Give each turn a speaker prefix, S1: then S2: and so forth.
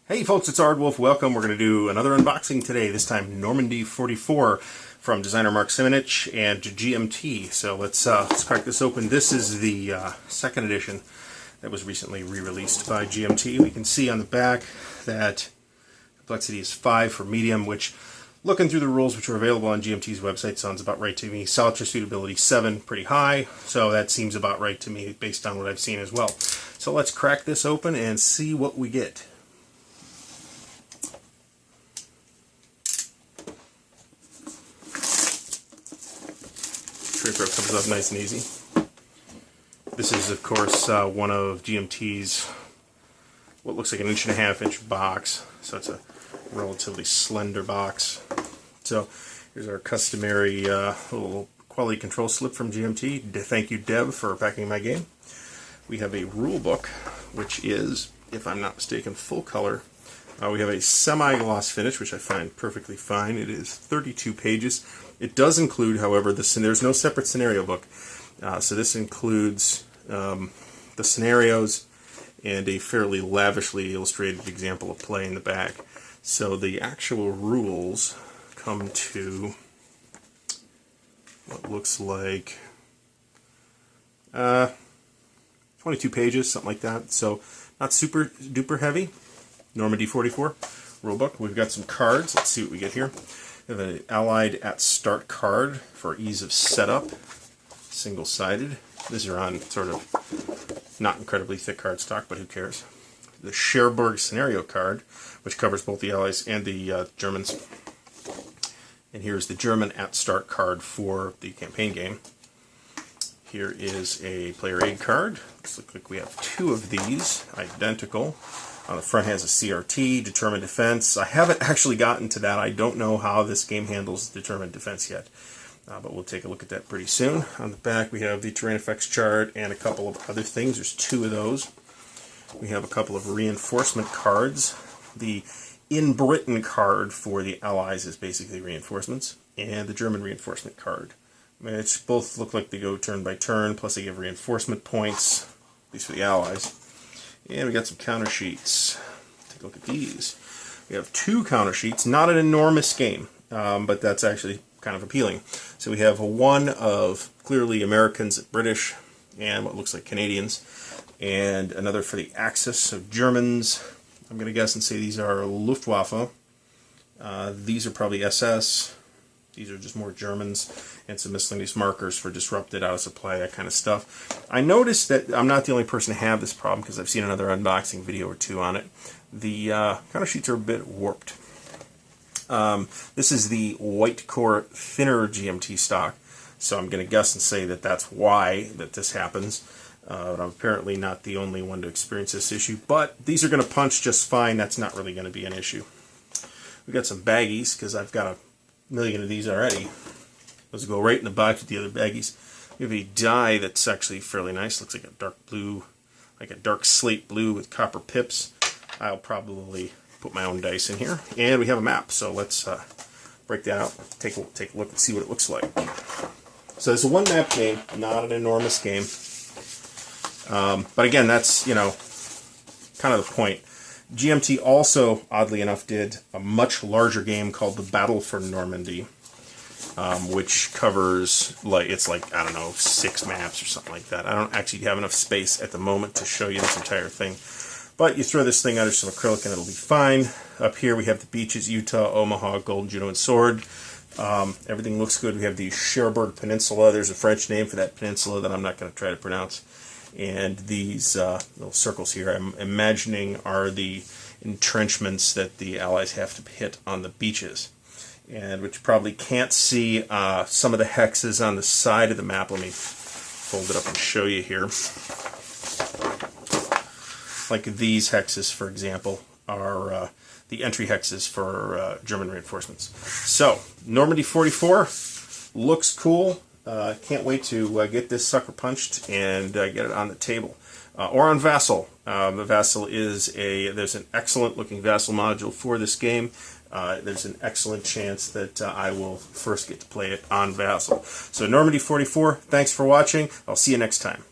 S1: Hey folks, it's Ardwulf. Welcome. We're going to do another unboxing today, this time Normandy 44 from designer Mark Simonich and GMT. So let's crack this open. This is the second edition that was recently re-released by GMT. We can see on the back that complexity is 5 for medium, which, looking through the rules which are available on GMT's website, sounds about right to me. Solitaire suitability 7, pretty high, so that seems about right to me based on what I've seen as well. So let's crack this open and see what we get. Paper comes up nice and easy. This is, of course, one of GMT's what looks like an 1.5-inch box. So it's a relatively slender box. So here's our customary little quality control slip from GMT. Thank you, Deb, for packing my game. We have a rule book, which is, if I'm not mistaken, full color. We have a semi-gloss finish, which I find perfectly fine. It is 32 pages. It does include, however, there's no separate scenario book. So this includes the scenarios and a fairly lavishly illustrated example of play in the back. So the actual rules come to what looks like 22 pages, something like that. So not super duper heavy. Normandy 44 rulebook. We've got some cards. Let's see what we get here. We have an Allied at Start card for ease of setup, single-sided. These are on sort of not incredibly thick cardstock, but who cares? The Cherbourg scenario card, which covers both the Allies and the Germans. And here's the German at Start card for the campaign game. Here is a player aid card. Looks like we have 2 of these, identical. On the front has a CRT, determined defense. I haven't actually gotten to that. I don't know how this game handles determined defense yet. But we'll take a look at that pretty soon. On the back we have the terrain effects chart and a couple of other things. There's 2 of those. We have a couple of reinforcement cards. The In Britain card for the Allies is basically reinforcements. And the German reinforcement card. Which both look like they go turn by turn, plus they give reinforcement points, at least for the Allies. And we got some counter sheets. Take a look at these. We have 2 counter sheets, not an enormous game, but that's actually kind of appealing. So we have one of clearly Americans, British, and what looks like Canadians, and another for the Axis, so Germans. I'm going to guess and say these are Luftwaffe. These are probably SS. These are just more Germans, and some miscellaneous markers for disrupted, out of supply, that kind of stuff. I noticed that I'm not the only person to have this problem, because I've seen another unboxing video or 2 on it. The counter sheets are a bit warped. This is the white core thinner GMT stock, so I'm going to guess and say that that's why that this happens. But I'm apparently not the only one to experience this issue, but these are going to punch just fine. That's not really going to be an issue. We've got some baggies, because I've got a million of these already. Those go right in the box with the other baggies. We have a die that's actually fairly nice. Looks like a dark blue, like a dark slate blue with copper pips. I'll probably put my own dice in here. And we have a map, so let's break that out. Take a look and see what it looks like. So it's a 1-map game, not an enormous game. But again, that's, kind of the point. GMT also, oddly enough, did a much larger game called The Battle for Normandy, which covers, it's like, I don't know, 6 maps or something like that. I don't actually have enough space at the moment to show you this entire thing. But you throw this thing under some acrylic and it'll be fine. Up here we have the beaches, Utah, Omaha, Gold, Juno, and Sword. Everything looks good. We have the Cherbourg Peninsula. There's a French name for that peninsula that I'm not going to try to pronounce. And these little circles here, I'm imagining, are the entrenchments that the Allies have to hit on the beaches. And which you probably can't see some of the hexes on the side of the map. Let me fold it up and show you here. Like these hexes, for example, are the entry hexes for German reinforcements. So, Normandy 44 looks cool. Can't wait to get this sucker punched and get it on the table. Or on Vassal. The Vassal is there's an excellent looking Vassal module for this game. There's an excellent chance that I will first get to play it on Vassal. So Normandy 44, thanks for watching. I'll see you next time.